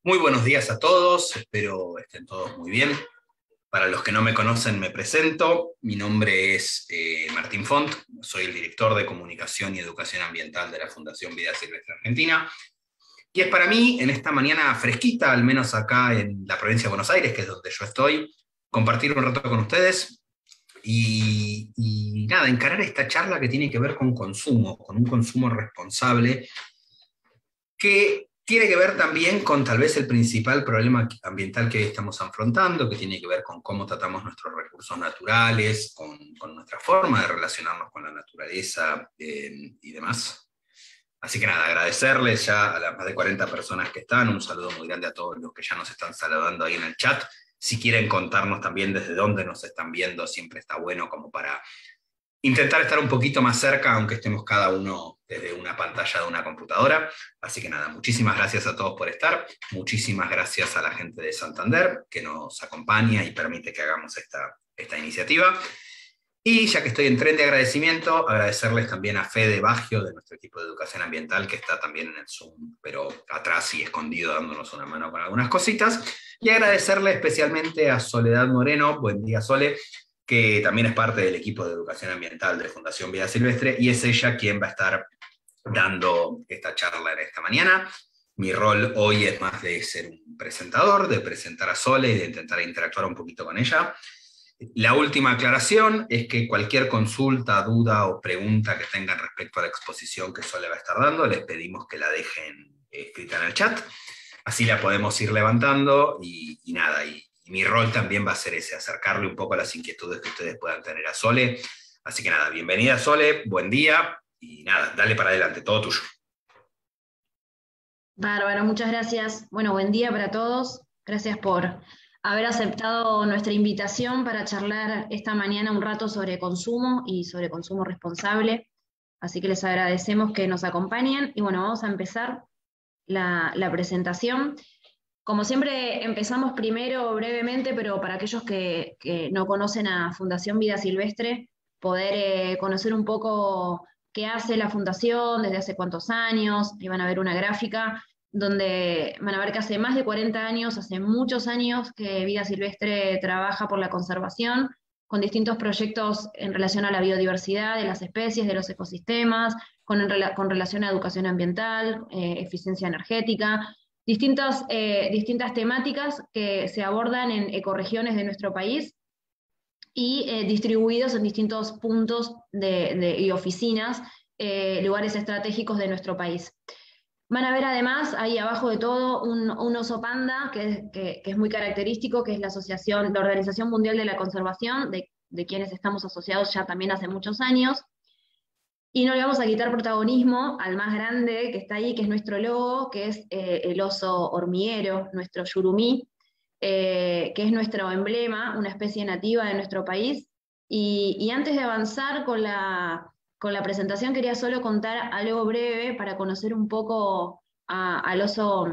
Muy buenos días a todos, espero estén todos muy bien. Para los que no me conocen, me presento. Mi nombre es Martín Font, soy el director de Comunicación y Educación Ambiental de la Fundación Vida Silvestre Argentina. Y es para mí, en esta mañana fresquita, al menos acá en la provincia de Buenos Aires, que es donde yo estoy, compartir un rato con ustedes y nada, encarar esta charla que tiene que ver con consumo, con un consumo responsable que tiene que ver también con tal vez el principal problema ambiental que estamos afrontando, que tiene que ver con cómo tratamos nuestros recursos naturales, con nuestra forma de relacionarnos con la naturaleza y demás. Así que nada, agradecerles ya a las más de 40 personas que están, un saludo muy grande a todos los que ya nos están saludando ahí en el chat. Si quieren contarnos también desde dónde nos están viendo, siempre está bueno como para intentar estar un poquito más cerca, aunque estemos cada uno desde una pantalla de una computadora. Así que nada, muchísimas gracias a todos por estar, muchísimas gracias a la gente de Santander que nos acompaña y permite que hagamos esta iniciativa. Y ya que estoy en tren de agradecimiento, agradecerles también a Fede Baggio de nuestro equipo de educación ambiental, que está también en el Zoom, pero atrás y escondido dándonos una mano con algunas cositas. Y agradecerle especialmente a Soledad Moreno, buen día Sole, que también es parte del equipo de educación ambiental de Fundación Vida Silvestre, y es ella quien va a estar dando esta charla en esta mañana. Mi rol hoy es más de ser un presentador, de presentar a Sole y de intentar interactuar un poquito con ella. La última aclaración es que cualquier consulta, duda o pregunta que tengan respecto a la exposición que Sole va a estar dando, les pedimos que la dejen escrita en el chat. Así la podemos ir levantando y nada, y mi rol también va a ser ese, acercarle un poco a las inquietudes que ustedes puedan tener a Sole. Así que nada, bienvenida Sole, buen día y nada, dale para adelante, todo tuyo. Bárbaro, muchas gracias. Bueno, buen día para todos. Gracias por haber aceptado nuestra invitación para charlar esta mañana un rato sobre consumo y sobre consumo responsable. Así que les agradecemos que nos acompañen. Y bueno, vamos a empezar la presentación. Como siempre, empezamos primero brevemente, pero para aquellos que no conocen a Fundación Vida Silvestre, poder conocer un poco qué hace la Fundación, desde hace cuántos años, y van a ver una gráfica donde van a ver que hace más de 40 años, hace muchos años que Vida Silvestre trabaja por la conservación, con distintos proyectos en relación a la biodiversidad de las especies, de los ecosistemas, con relación a educación ambiental, eficiencia energética, distintas temáticas que se abordan en ecorregiones de nuestro país y distribuidos en distintos puntos y oficinas, lugares estratégicos de nuestro país. Van a ver además ahí abajo de todo un oso panda que es muy característico, que es la Organización Mundial de la Conservación, de quienes estamos asociados ya también hace muchos años. Y no le vamos a quitar protagonismo al más grande que está ahí, que es nuestro logo, que es el oso hormiguero, nuestro yurumí, que es nuestro emblema, una especie nativa de nuestro país. Y antes de avanzar con la presentación, quería solo contar algo breve para conocer un poco al oso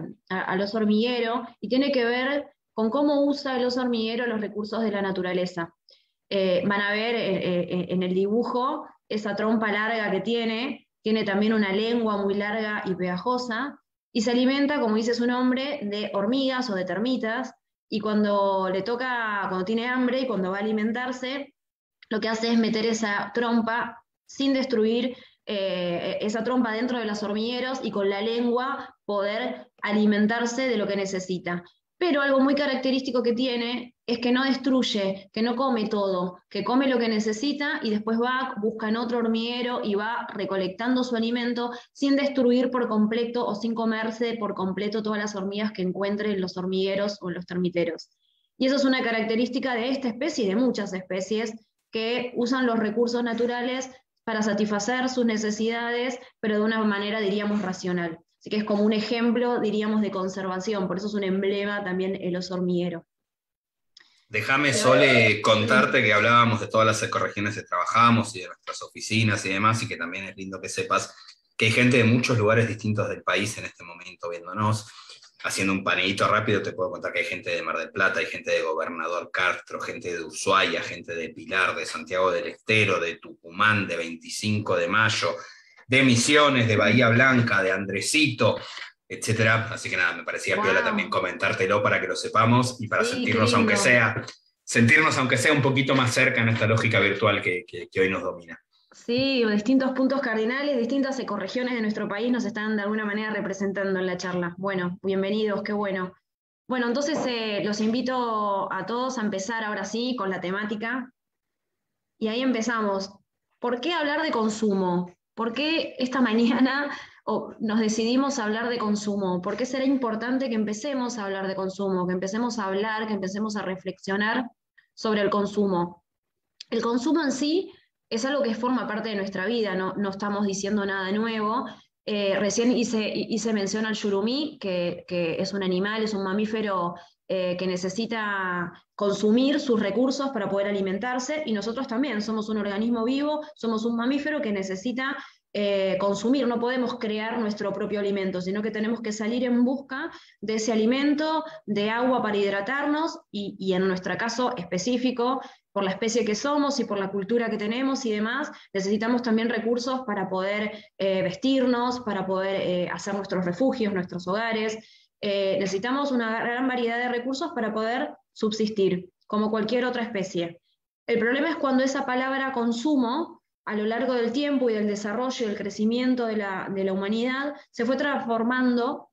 hormiguero, y tiene que ver con cómo usa el oso hormiguero los recursos de la naturaleza. Van a ver en el dibujo esa trompa larga que tiene también una lengua muy larga y pegajosa, y se alimenta, como dice su nombre, de hormigas o de termitas, y cuando tiene hambre y cuando va a alimentarse, lo que hace es meter esa trompa sin destruir esa trompa dentro de los hormigueros y con la lengua poder alimentarse de lo que necesita. Pero algo muy característico que tiene es que no destruye, que no come todo, que come lo que necesita y después va, busca en otro hormiguero y va recolectando su alimento sin destruir por completo o sin comerse por completo todas las hormigas que encuentre en los hormigueros o en los termiteros. Y eso es una característica de esta especie y de muchas especies que usan los recursos naturales para satisfacer sus necesidades, pero de una manera, diríamos, racional. Así que es como un ejemplo, diríamos, de conservación, por eso es un emblema también el oso hormiguero. Déjame, Sole, contarte que hablábamos de todas las ecorregiones que trabajamos y de nuestras oficinas y demás, y que también es lindo que sepas que hay gente de muchos lugares distintos del país en este momento viéndonos. Haciendo un paneíto rápido, te puedo contar que hay gente de Mar del Plata, hay gente de Gobernador Castro, gente de Ushuaia, gente de Pilar, de Santiago del Estero, de Tucumán, de 25 de Mayo, de Misiones, de Bahía Blanca, de Andresito, etcétera. Así que nada, me parecía piola también Wow. comentártelo para que lo sepamos y para Sí, qué lindo. sentirnos aunque sea un poquito más cerca en esta lógica virtual que hoy nos domina. Sí, distintos puntos cardinales, distintas ecorregiones de nuestro país nos están de alguna manera representando en la charla. Bueno, bienvenidos, qué bueno. Bueno, entonces los invito a todos a empezar ahora sí con la temática. Y ahí empezamos. ¿Por qué hablar de consumo? ¿Por qué esta mañana nos decidimos a hablar de consumo? ¿Por qué será importante que empecemos a hablar de consumo? Que empecemos a hablar, que empecemos a reflexionar sobre el consumo. El consumo en sí es algo que forma parte de nuestra vida, no estamos diciendo nada nuevo. Recién hice mención al yurumí, que es un animal, es un mamífero que necesita consumir sus recursos para poder alimentarse, y nosotros también somos un organismo vivo, somos un mamífero que necesita consumir, no podemos crear nuestro propio alimento, sino que tenemos que salir en busca de ese alimento, de agua para hidratarnos y en nuestro caso específico, por la especie que somos y por la cultura que tenemos y demás, necesitamos también recursos para poder vestirnos, para poder hacer nuestros refugios, nuestros hogares. Necesitamos una gran variedad de recursos para poder subsistir, como cualquier otra especie. El problema es cuando esa palabra consumo, a lo largo del tiempo y del desarrollo y del crecimiento de la humanidad, se fue transformando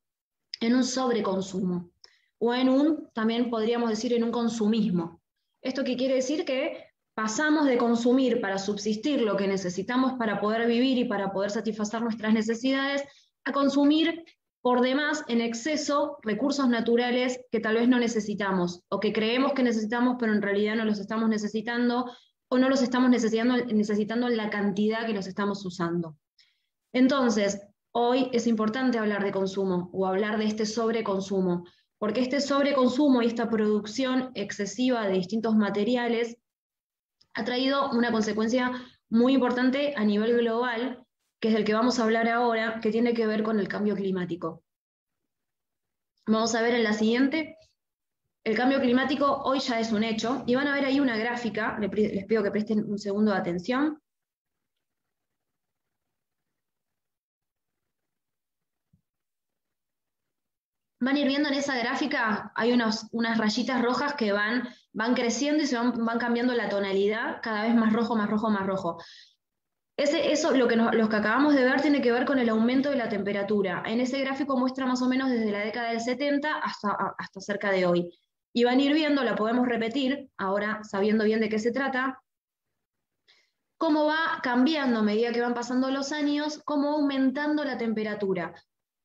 en un sobreconsumo, o en un, también podríamos decir, en un consumismo. ¿Esto qué quiere decir? Que pasamos de consumir para subsistir lo que necesitamos para poder vivir y para poder satisfacer nuestras necesidades, a consumir por demás, en exceso, recursos naturales que tal vez no necesitamos, o que creemos que necesitamos, pero en realidad no los estamos necesitando, o no los estamos necesitando en la cantidad que los estamos usando. Entonces, hoy es importante hablar de consumo o hablar de este sobreconsumo, porque este sobreconsumo y esta producción excesiva de distintos materiales ha traído una consecuencia muy importante a nivel global, que es del que vamos a hablar ahora, que tiene que ver con el cambio climático. Vamos a ver en la siguiente. El cambio climático hoy ya es un hecho, y van a ver ahí una gráfica, les pido que presten un segundo de atención. Van a ir viendo en esa gráfica, hay unas rayitas rojas que van creciendo y van cambiando la tonalidad, cada vez más rojo, más rojo, más rojo. Eso, lo que acabamos de ver, tiene que ver con el aumento de la temperatura. En ese gráfico muestra más o menos desde la década del 70 hasta cerca de hoy. Y van a ir viendo, la podemos repetir, ahora sabiendo bien de qué se trata, cómo va cambiando a medida que van pasando los años, cómo aumentando la temperatura.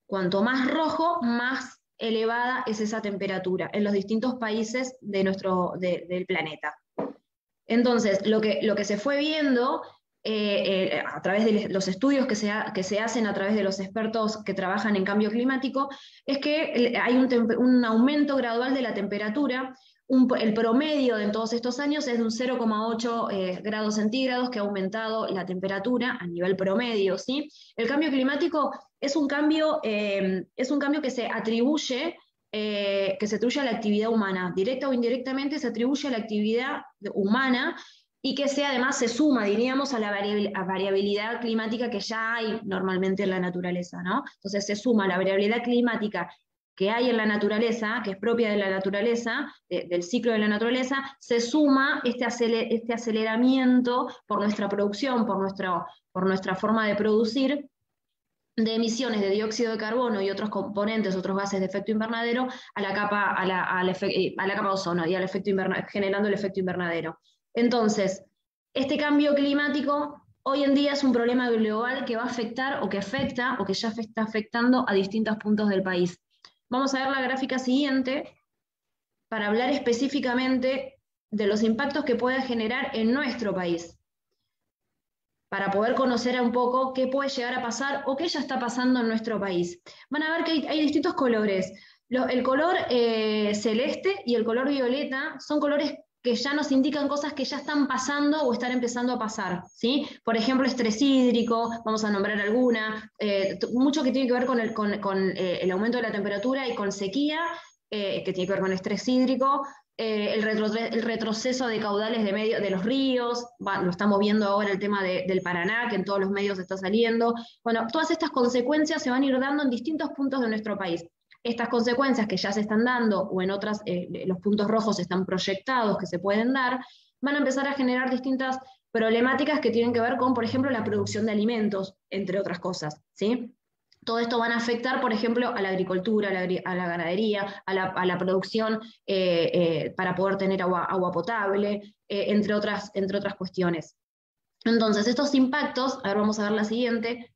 Cuanto más rojo, más elevada es esa temperatura en los distintos países del planeta. Entonces, lo que se fue viendo a través de los estudios que se hacen a través de los expertos que trabajan en cambio climático, es que hay un aumento gradual de la temperatura. El promedio de todos estos años es de un 0,8 grados centígrados que ha aumentado la temperatura a nivel promedio, ¿sí? El cambio climático es un cambio que se atribuye a la actividad humana, directa o indirectamente se atribuye a la actividad humana, y que además se suma, diríamos, a la variabilidad climática que ya hay normalmente en la naturaleza, ¿no? Entonces se suma la variabilidad climática que hay en la naturaleza, que es propia de la naturaleza, del ciclo de la naturaleza, se suma este aceleramiento por nuestra producción, por nuestra forma de producir, de emisiones de dióxido de carbono y otros componentes, otros gases de efecto invernadero, a la capa de ozono y generando el efecto invernadero. Entonces, este cambio climático hoy en día es un problema global que va a afectar o que afecta o que ya está afectando a distintos puntos del país. Vamos a ver la gráfica siguiente para hablar específicamente de los impactos que puede generar en nuestro país, para poder conocer un poco qué puede llegar a pasar o qué ya está pasando en nuestro país. Van a ver que hay distintos colores. El color celeste y el color violeta son colores que ya nos indican cosas que ya están pasando o están empezando a pasar, ¿sí? Por ejemplo, estrés hídrico, vamos a nombrar alguna, mucho que tiene que ver con el aumento de la temperatura y con sequía, que tiene que ver con estrés hídrico. el retroceso de caudales de los ríos, lo estamos viendo ahora el tema del Paraná, que en todos los medios está saliendo. Bueno, todas estas consecuencias se van a ir dando en distintos puntos de nuestro país. Estas consecuencias que ya se están dando, o en otras, los puntos rojos están proyectados que se pueden dar, van a empezar a generar distintas problemáticas que tienen que ver con, por ejemplo, la producción de alimentos, entre otras cosas, ¿sí? Todo esto van a afectar, por ejemplo, a la agricultura, a la ganadería, a la producción para poder tener agua potable, entre otras cuestiones. Entonces, estos impactos, a ver, vamos a ver la siguiente,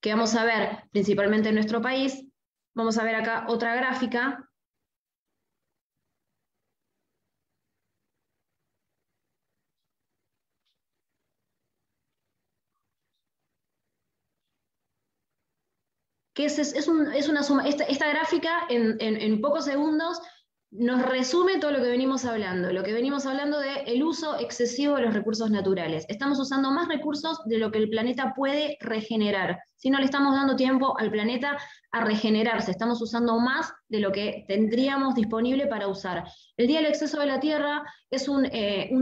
que vamos a ver principalmente en nuestro país. Vamos a ver acá otra gráfica. Que es una suma. Esta gráfica en pocos segundos nos resume todo lo que venimos hablando. Lo que venimos hablando de el uso excesivo de los recursos naturales. Estamos usando más recursos de lo que el planeta puede regenerar. Si no le estamos dando tiempo al planeta a regenerarse, estamos usando más de lo que tendríamos disponible para usar. El Día del Exceso de la Tierra es un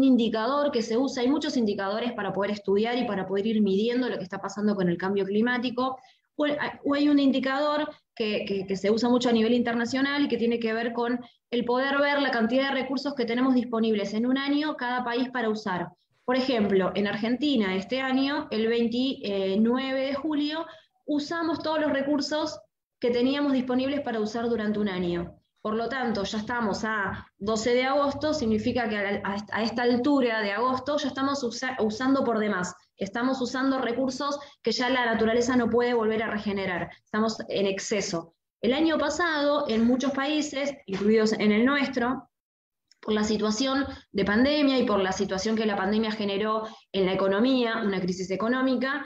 indicador que se usa. Hay muchos indicadores para poder estudiar y para poder ir midiendo lo que está pasando con el cambio climático. O hay un indicador que se usa mucho a nivel internacional y que tiene que ver con el poder ver la cantidad de recursos que tenemos disponibles en un año cada país para usar. Por ejemplo, en Argentina este año, el 29 de julio, usamos todos los recursos que teníamos disponibles para usar durante un año. Por lo tanto, ya estamos a 12 de agosto, significa que a esta altura de agosto ya estamos usando por demás. Estamos usando recursos que ya la naturaleza no puede volver a regenerar. Estamos en exceso. El año pasado, en muchos países, incluidos en el nuestro, por la situación de pandemia y por la situación que la pandemia generó en la economía, una crisis económica,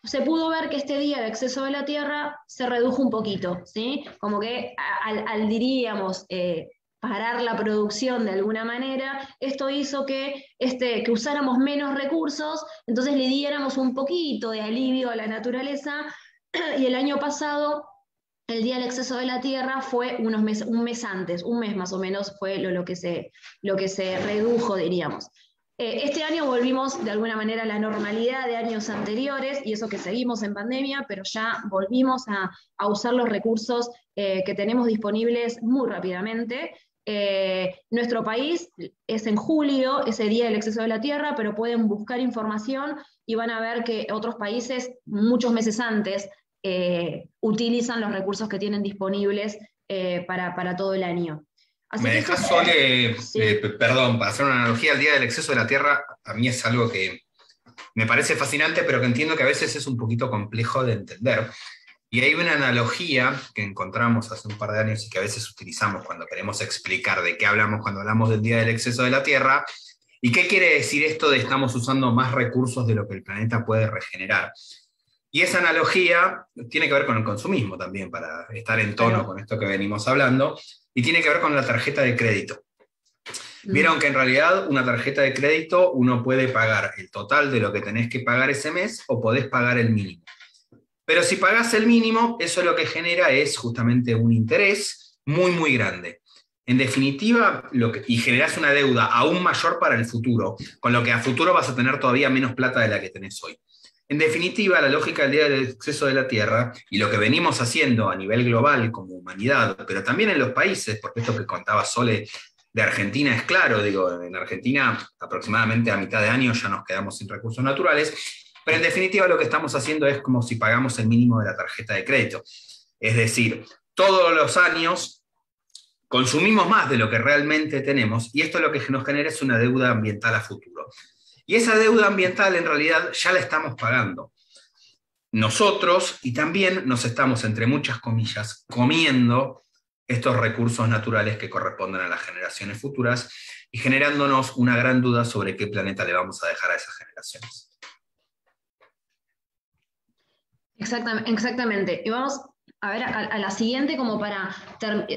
se pudo ver que este día de exceso de la tierra se redujo un poquito, ¿sí? Como que diríamos, parar la producción de alguna manera, esto hizo que usáramos menos recursos, entonces le diéramos un poquito de alivio a la naturaleza, y el año pasado, el día del exceso de la tierra fue un mes antes, un mes más o menos fue lo que se redujo, diríamos. Este año volvimos de alguna manera a la normalidad de años anteriores, y eso que seguimos en pandemia, pero ya volvimos a usar los recursos que tenemos disponibles muy rápidamente. Nuestro país es en julio, ese día del exceso de la tierra, pero pueden buscar información y van a ver que otros países muchos meses antes utilizan los recursos que tienen disponibles para todo el año. Así Me que dejas, Sole, sí. perdón, para hacer una analogía al Día del Exceso de la Tierra, a mí es algo que me parece fascinante, pero que entiendo que a veces es un poquito complejo de entender. Y hay una analogía que encontramos hace un par de años y que a veces utilizamos cuando queremos explicar de qué hablamos cuando hablamos del Día del Exceso de la Tierra, y qué quiere decir esto de estamos usando más recursos de lo que el planeta puede regenerar. Y esa analogía tiene que ver con el consumismo también, para estar en tono con esto que venimos hablando, y tiene que ver con la tarjeta de crédito. Vieron que en realidad una tarjeta de crédito uno puede pagar el total de lo que tenés que pagar ese mes o podés pagar el mínimo. Pero si pagás el mínimo, eso lo que genera es justamente un interés muy, muy grande. En definitiva, y generás una deuda aún mayor para el futuro, con lo que a futuro vas a tener todavía menos plata de la que tenés hoy. En definitiva, la lógica del Día del Exceso de la Tierra y lo que venimos haciendo a nivel global como humanidad, pero también en los países, porque esto que contaba Sole de Argentina es claro, digo, en Argentina aproximadamente a mitad de año ya nos quedamos sin recursos naturales, pero en definitiva lo que estamos haciendo es como si pagamos el mínimo de la tarjeta de crédito. Es decir, todos los años consumimos más de lo que realmente tenemos, y esto lo que nos genera es una deuda ambiental a futuro. Y esa deuda ambiental en realidad ya la estamos pagando nosotros, y también nos estamos, entre muchas comillas, comiendo estos recursos naturales que corresponden a las generaciones futuras y generándonos una gran duda sobre qué planeta le vamos a dejar a esas generaciones. Exactamente. Y vamos a ver a la siguiente como para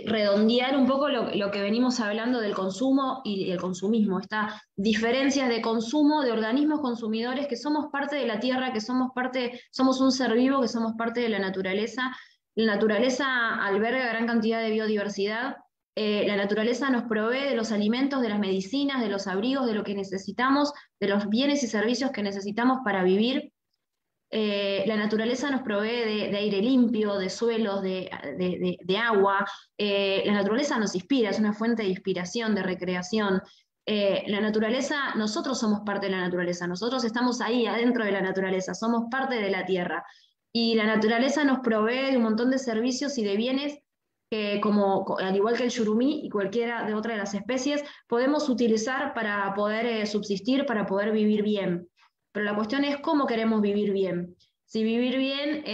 redondear un poco lo que venimos hablando del consumo y el consumismo, estas diferencias de consumo de organismos consumidores que somos parte de la tierra, que somos un ser vivo, que somos parte de la naturaleza. La naturaleza alberga gran cantidad de biodiversidad, La naturaleza nos provee de los alimentos, de las medicinas, de los abrigos, de lo que necesitamos, de los bienes y servicios que necesitamos para vivir. La naturaleza nos provee de aire limpio, de suelos, de agua. La naturaleza nos inspira, es una fuente de inspiración, de recreación. La naturaleza, nosotros somos parte de la naturaleza, nosotros estamos ahí adentro de la naturaleza, somos parte de la tierra. Y la naturaleza nos provee de un montón de servicios y de bienes que, como, al igual que el yurumí y cualquiera de otra de las especies, podemos utilizar para poder subsistir, para poder vivir bien. Pero la cuestión es cómo queremos vivir bien. Si vivir bien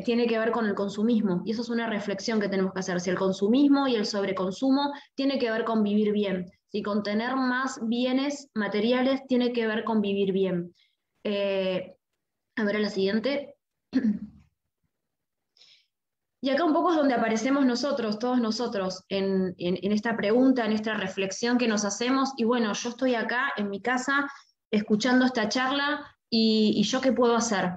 tiene que ver con el consumismo, y eso es una reflexión que tenemos que hacer. Si el consumismo y el sobreconsumo tiene que ver con vivir bien, si con tener más bienes materiales tiene que ver con vivir bien. A ver, la siguiente. Y acá un poco es donde aparecemos nosotros, todos nosotros, en esta pregunta, en esta reflexión que nos hacemos. Y bueno, yo estoy acá en mi casa escuchando esta charla y yo qué puedo hacer.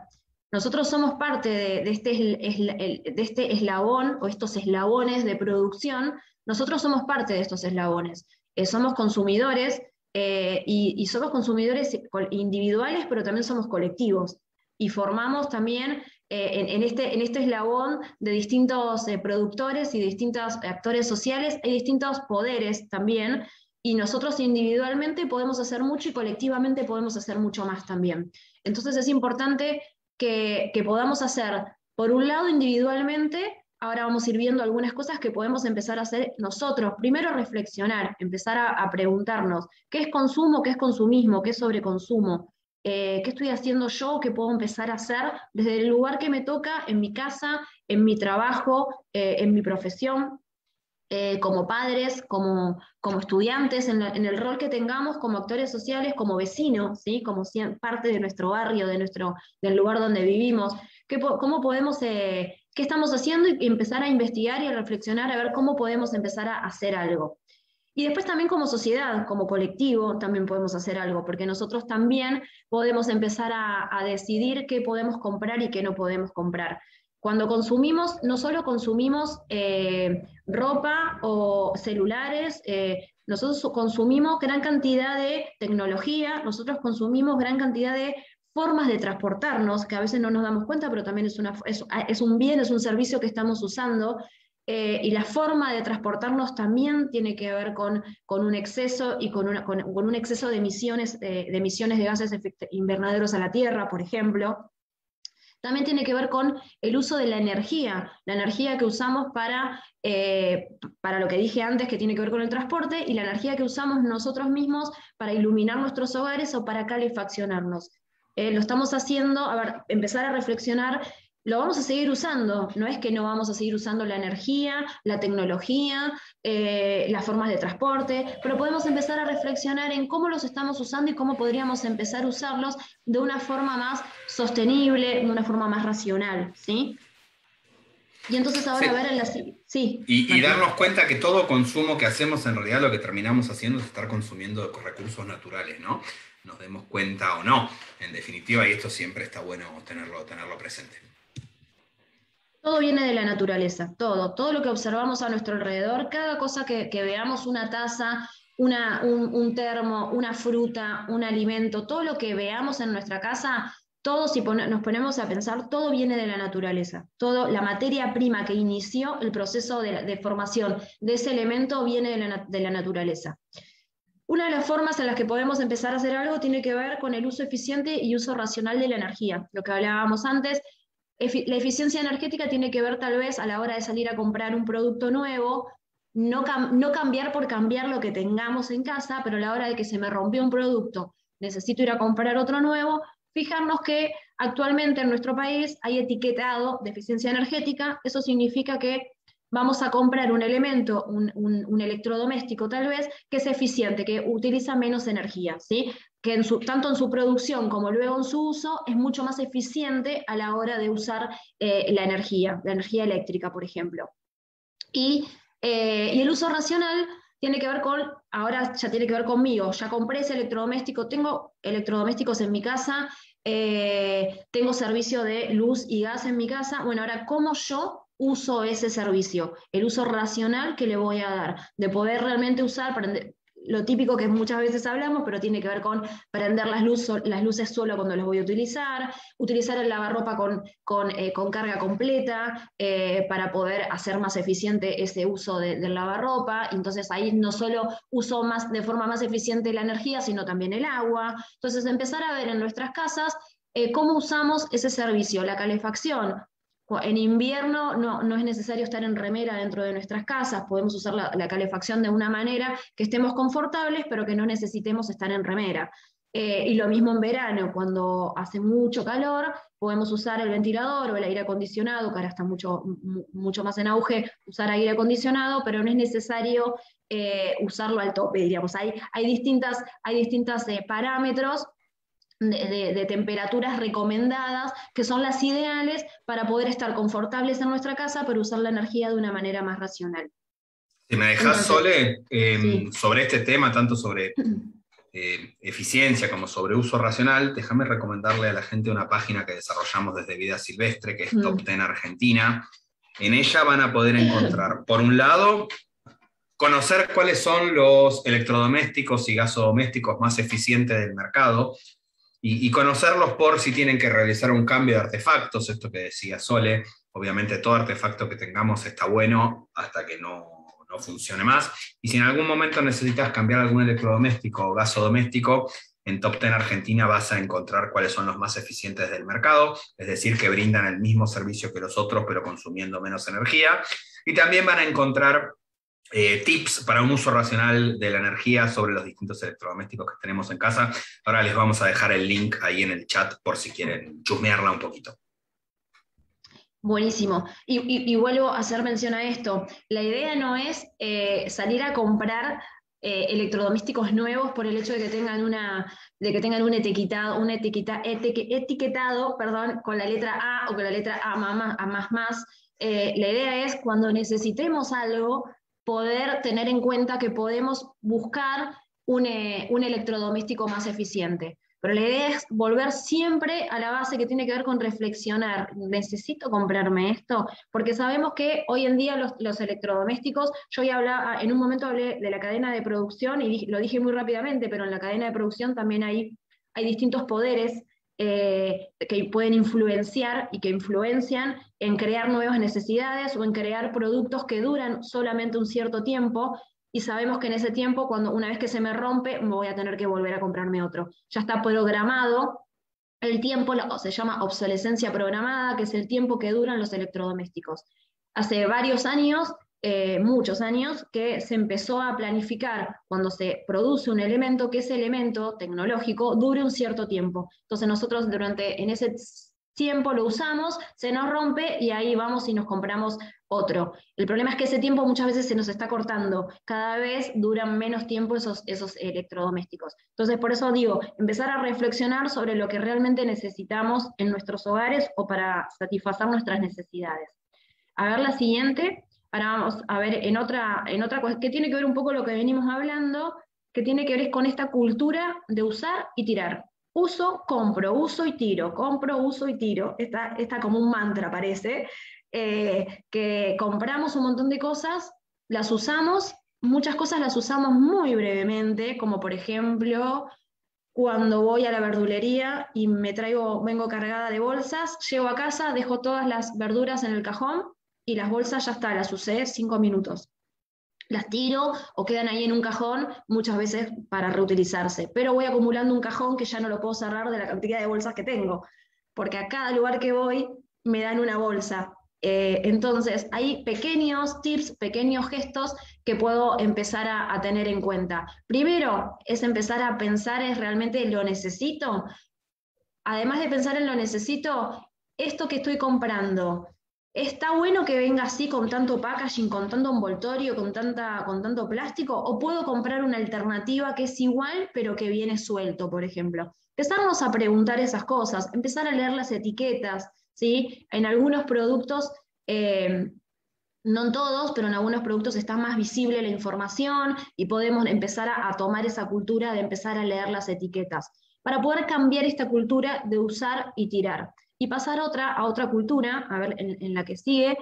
Nosotros somos parte de este eslabón o estos eslabones de producción. Nosotros somos parte de estos eslabones. Somos consumidores y somos consumidores individuales, pero también somos colectivos. Y formamos también en este eslabón de distintos productores y distintos actores sociales, hay distintos poderes también, y nosotros individualmente podemos hacer mucho y colectivamente podemos hacer mucho más también. Entonces es importante que podamos hacer, por un lado individualmente, ahora vamos a ir viendo algunas cosas que podemos empezar a hacer nosotros. Primero reflexionar, empezar a preguntarnos, ¿qué es consumo, qué es consumismo, qué es sobreconsumo? ¿Qué estoy haciendo yo? ¿Qué puedo empezar a hacer desde el lugar que me toca, en mi casa, en mi trabajo, en mi profesión? Como padres, como estudiantes, en el rol que tengamos, como actores sociales, como vecinos, ¿sí? Como parte de nuestro barrio, del lugar donde vivimos. ¿Cómo podemos, qué estamos haciendo? Y empezar a investigar y a reflexionar, a ver cómo podemos empezar a hacer algo. Y después también como sociedad, como colectivo, también podemos hacer algo, porque nosotros también podemos empezar a decidir qué podemos comprar y qué no podemos comprar. Cuando consumimos, no solo consumimos ropa o celulares, nosotros consumimos gran cantidad de tecnología, nosotros consumimos gran cantidad de formas de transportarnos, que a veces no nos damos cuenta, pero también es un bien, es un servicio que estamos usando. Y la forma de transportarnos también tiene que ver con un exceso y con un exceso de emisiones de gases invernaderos a la Tierra, por ejemplo. También tiene que ver con el uso de la energía que usamos para lo que dije antes, que tiene que ver con el transporte, y la energía que usamos nosotros mismos para iluminar nuestros hogares o para calefaccionarnos. Lo estamos haciendo, a ver, empezar a reflexionar. Lo vamos a seguir usando, no es que no vamos a seguir usando la energía, la tecnología, las formas de transporte, pero podemos empezar a reflexionar en cómo los estamos usando y cómo podríamos empezar a usarlos de una forma más sostenible, de una forma más racional, ¿sí? Y entonces ahora Sí. a ver en la... Sí, Y darnos cuenta que todo consumo que hacemos, en realidad lo que terminamos haciendo es estar consumiendo recursos naturales, ¿no? Nos demos cuenta o no, en definitiva, y esto siempre está bueno tenerlo presente. Todo viene de la naturaleza, todo lo que observamos a nuestro alrededor, cada cosa que veamos, una taza, un termo, una fruta, un alimento, todo lo que veamos en nuestra casa, todo, si nos ponemos a pensar, todo viene de la naturaleza. La materia prima que inició el proceso de formación de ese elemento viene de la naturaleza. Una de las formas en las que podemos empezar a hacer algo tiene que ver con el uso eficiente y uso racional de la energía, lo que hablábamos antes. La eficiencia energética tiene que ver tal vez a la hora de salir a comprar un producto nuevo, no cambiar por cambiar lo que tengamos en casa, pero a la hora de que se me rompió un producto, necesito ir a comprar otro nuevo, fijarnos que actualmente en nuestro país hay etiquetado de eficiencia energética. Eso significa que vamos a comprar un elemento, un electrodoméstico tal vez, que es eficiente, que utiliza menos energía, ¿sí? Que tanto en su producción como luego en su uso es mucho más eficiente a la hora de usar la energía eléctrica, por ejemplo. Y el uso racional tiene que ver ahora ya tiene que ver conmigo, ya compré ese electrodoméstico, tengo electrodomésticos en mi casa, tengo servicio de luz y gas en mi casa, bueno, ahora cómo yo uso ese servicio, el uso racional que le voy a dar, de poder realmente usar, lo típico que muchas veces hablamos, pero tiene que ver con prender las luces solo cuando las voy a utilizar el lavarropa con carga completa para poder hacer más eficiente ese uso del lavarropa. Entonces ahí no solo uso de forma más eficiente la energía, sino también el agua. Entonces empezar a ver en nuestras casas cómo usamos ese servicio, la calefacción. En invierno no es necesario estar en remera dentro de nuestras casas, podemos usar la calefacción de una manera que estemos confortables, pero que no necesitemos estar en remera. Y lo mismo en verano, cuando hace mucho calor, podemos usar el ventilador o el aire acondicionado, que ahora está mucho más en auge usar aire acondicionado, pero no es necesario usarlo al tope, diríamos. Hay distintas parámetros de temperaturas recomendadas, que son las ideales para poder estar confortables en nuestra casa, pero usar la energía de una manera más racional. Si me dejas, Entonces, Sole, sí. sobre este tema, tanto sobre eficiencia como sobre uso racional, déjame recomendarle a la gente una página que desarrollamos desde Vida Silvestre, que es Top 10 Argentina. En ella van a poder encontrar, por un lado, conocer cuáles son los electrodomésticos y gasodomésticos más eficientes del mercado, y conocerlos por si tienen que realizar un cambio de artefactos, esto que decía Sole. Obviamente todo artefacto que tengamos está bueno hasta que no funcione más, y si en algún momento necesitas cambiar algún electrodoméstico o gasodoméstico, en Top 10 Argentina vas a encontrar cuáles son los más eficientes del mercado, es decir, que brindan el mismo servicio que los otros, pero consumiendo menos energía, y también van a encontrar tips para un uso racional de la energía sobre los distintos electrodomésticos que tenemos en casa. Ahora les vamos a dejar el link ahí en el chat por si quieren chusmearla un poquito. Buenísimo. Y vuelvo a hacer mención a esto. La idea no es salir a comprar electrodomésticos nuevos por el hecho de que tengan un etiquetado, perdón, con la letra A o con la letra A más. La idea es, cuando necesitemos algo, poder tener en cuenta que podemos buscar un electrodoméstico más eficiente. Pero la idea es volver siempre a la base, que tiene que ver con reflexionar. ¿Necesito comprarme esto? Porque sabemos que hoy en día los electrodomésticos, yo ya hablaba, en un momento hablé de la cadena de producción y lo dije muy rápidamente, pero en la cadena de producción también hay distintos poderes que pueden influenciar y que influencian en crear nuevas necesidades o en crear productos que duran solamente un cierto tiempo, y sabemos que en ese tiempo, una vez que se me rompe, me voy a tener que volver a comprarme otro. Ya está programado el tiempo, se llama obsolescencia programada, que es el tiempo que duran los electrodomésticos. Hace varios años, muchos años, que se empezó a planificar, cuando se produce un elemento, que ese elemento tecnológico dure un cierto tiempo. Entonces nosotros en ese tiempo lo usamos, se nos rompe y ahí vamos y nos compramos otro. El problema es que ese tiempo muchas veces se nos está cortando, cada vez duran menos tiempo esos electrodomésticos. Entonces, por eso digo, empezar a reflexionar sobre lo que realmente necesitamos en nuestros hogares o para satisfacer nuestras necesidades. A ver la siguiente, vamos a ver en otra cosa, que tiene que ver un poco lo que venimos hablando, que tiene que ver con esta cultura de usar y tirar. Uso, compro, uso y tiro, compro, uso y tiro. Está como un mantra, parece. Que compramos un montón de cosas, las usamos, muchas cosas las usamos muy brevemente, como por ejemplo, cuando voy a la verdulería y vengo cargada de bolsas, llego a casa, dejo todas las verduras en el cajón y las bolsas ya está, las usé 5 minutos. Las tiro o quedan ahí en un cajón, muchas veces para reutilizarse, pero voy acumulando un cajón que ya no lo puedo cerrar de la cantidad de bolsas que tengo, porque a cada lugar que voy me dan una bolsa. Entonces, hay pequeños tips, pequeños gestos que puedo empezar a tener en cuenta. Primero, es empezar a pensar, ¿es realmente lo necesito? Además de pensar en lo necesito, esto que estoy comprando, ¿está bueno que venga así con tanto packaging, con tanto envoltorio, con tanto plástico? ¿O puedo comprar una alternativa que es igual, pero que viene suelto, por ejemplo? Empezarnos a preguntar esas cosas, empezar a leer las etiquetas, ¿sí? En algunos productos, no en todos, pero en algunos productos está más visible la información y podemos empezar a tomar esa cultura de empezar a leer las etiquetas, para poder cambiar esta cultura de usar y tirar. Y pasar a otra cultura, a ver, en la que sigue,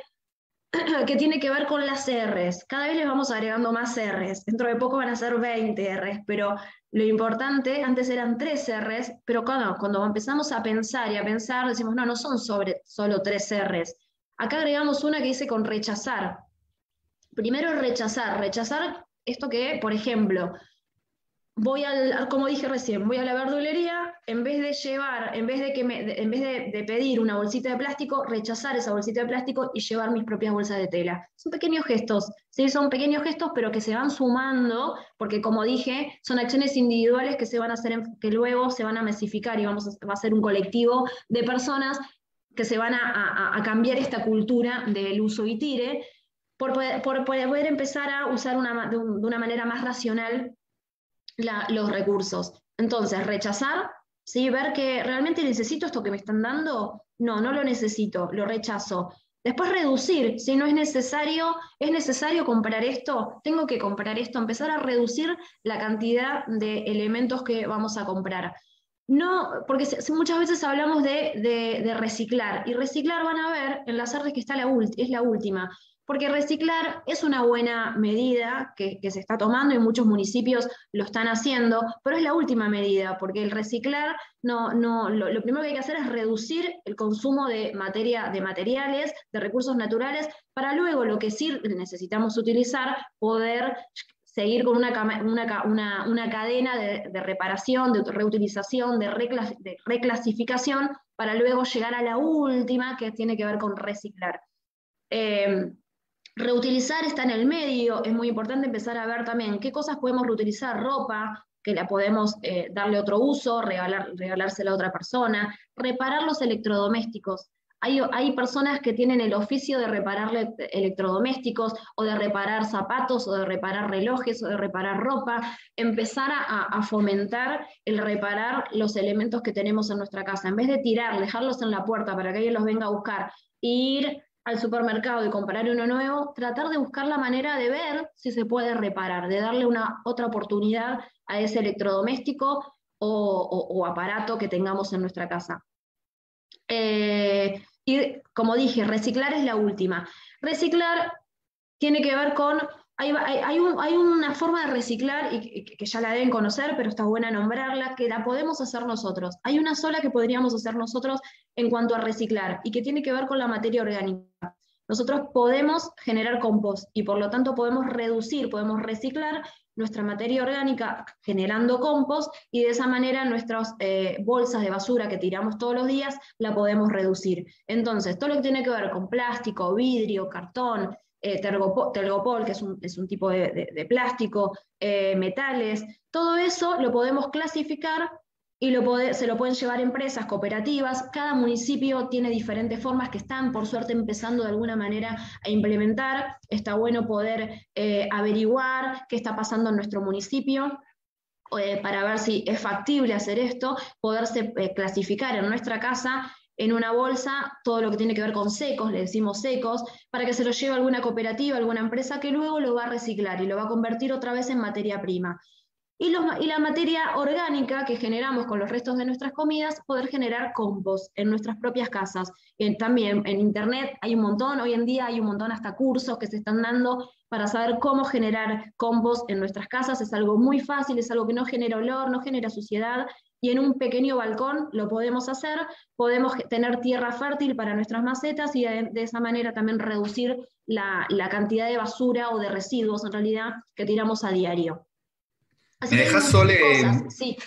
que tiene que ver con las Rs. Cada vez les vamos agregando más Rs. Dentro de poco van a ser 20 Rs, pero lo importante, antes eran 3 Rs, pero cuando empezamos a pensar y a pensar, decimos, no, no son solo 3 Rs. Acá agregamos una que dice con rechazar. Primero rechazar esto que, por ejemplo, como dije recién, voy a la verdulería, en vez de pedir una bolsita de plástico, rechazar esa bolsita de plástico y llevar mis propias bolsas de tela. Son pequeños gestos, sí, son pequeños gestos, pero que se van sumando, porque como dije, son acciones individuales que se van a hacer, que luego se van a masificar y va a ser un colectivo de personas que se van a cambiar esta cultura del uso y tire, por poder empezar a usar de una manera más racional los recursos. Entonces, rechazar, ¿sí? Ver que realmente necesito esto que me están dando, no, no lo necesito, lo rechazo. Después reducir, si no es necesario comprar esto, tengo que comprar esto, empezar a reducir la cantidad de elementos que vamos a comprar. No, porque muchas veces hablamos de reciclar, y reciclar van a ver en las artes que es la última, porque reciclar es una buena medida que se está tomando y muchos municipios lo están haciendo, pero es la última medida, porque el reciclar, lo primero que hay que hacer es reducir el consumo de materiales, de recursos naturales, para luego lo que sí necesitamos utilizar, poder seguir con una cadena de reparación, de reutilización, de reclasificación, para luego llegar a la última, que tiene que ver con reciclar. Reutilizar está en el medio, es muy importante empezar a ver también qué cosas podemos reutilizar, ropa, que la podemos darle otro uso, regalársela a otra persona, reparar los electrodomésticos. Hay personas que tienen el oficio de reparar electrodomésticos, o de reparar zapatos, o de reparar relojes, o de reparar ropa, empezar a fomentar el reparar los elementos que tenemos en nuestra casa. En vez de tirar, dejarlos en la puerta para que alguien los venga a buscar, e ir al supermercado y comprar uno nuevo, tratar de buscar la manera de ver si se puede reparar, de darle otra oportunidad a ese electrodoméstico o aparato que tengamos en nuestra casa. Y como dije, reciclar es la última. Reciclar tiene que ver con, hay una forma de reciclar, y que ya la deben conocer, pero está buena nombrarla, que la podemos hacer nosotros. Hay una sola que podríamos hacer nosotros en cuanto a reciclar, y que tiene que ver con la materia orgánica. Nosotros podemos generar compost, y por lo tanto podemos reciclar nuestra materia orgánica generando compost, y de esa manera nuestras bolsas de basura que tiramos todos los días la podemos reducir. Entonces, todo lo que tiene que ver con plástico, vidrio, cartón, tergopol, que es un tipo de plástico, metales, todo eso lo podemos clasificar y se lo pueden llevar empresas, cooperativas. Cada municipio tiene diferentes formas que están, por suerte, empezando de alguna manera a implementar. Está bueno poder averiguar qué está pasando en nuestro municipio, para ver si es factible hacer esto, poderse clasificar en nuestra casa en una bolsa todo lo que tiene que ver con secos, le decimos secos, para que se lo lleve alguna cooperativa, alguna empresa, que luego lo va a reciclar y lo va a convertir otra vez en materia prima. Y la materia orgánica que generamos con los restos de nuestras comidas, poder generar compost en nuestras propias casas. También en internet hay un montón, hoy en día hay un montón hasta cursos que se están dando para saber cómo generar compost en nuestras casas. Es algo muy fácil, es algo que no genera olor, no genera suciedad, y en un pequeño balcón lo podemos hacer. Podemos tener tierra fértil para nuestras macetas, y de esa manera también reducir la cantidad de basura o de residuos, en realidad, que tiramos a diario. Así ¿Me que dejas, Sole? sí.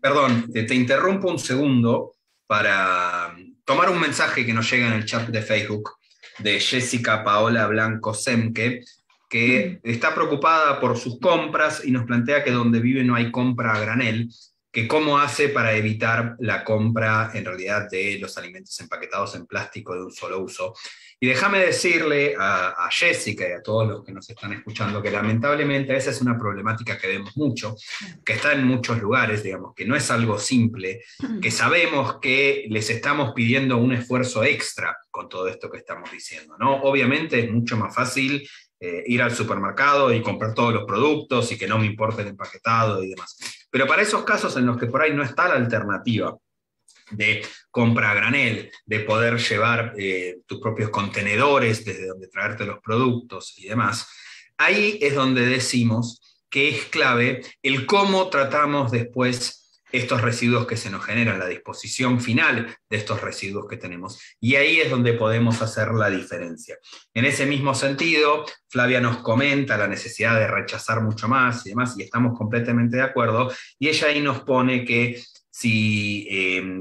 Perdón, te interrumpo un segundo para tomar un mensaje que nos llega en el chat de Facebook de Jessica Paola Blanco Semke, que está preocupada por sus compras y nos plantea que donde vive no hay compra a granel, que cómo hace para evitar la compra en realidad de los alimentos empaquetados en plástico de un solo uso. Y déjame decirle a Jessica y a todos los que nos están escuchando que lamentablemente esa es una problemática que vemos mucho, que está en muchos lugares, digamos, que no es algo simple, que sabemos que les estamos pidiendo un esfuerzo extra con todo esto que estamos diciendo, ¿no? Obviamente es mucho más fácil ir al supermercado y comprar todos los productos y que no me importe el empaquetado y demás. Pero para esos casos en los que por ahí no está la alternativa, de compra a granel, de poder llevar tus propios contenedores desde donde traerte los productos y demás, ahí es donde decimos que es clave el cómo tratamos después estos residuos que se nos generan, la disposición final de estos residuos que tenemos. Y ahí es donde podemos hacer la diferencia. En ese mismo sentido, Flavia nos comenta la necesidad de rechazar mucho más y demás, y estamos completamente de acuerdo, y ella ahí nos pone que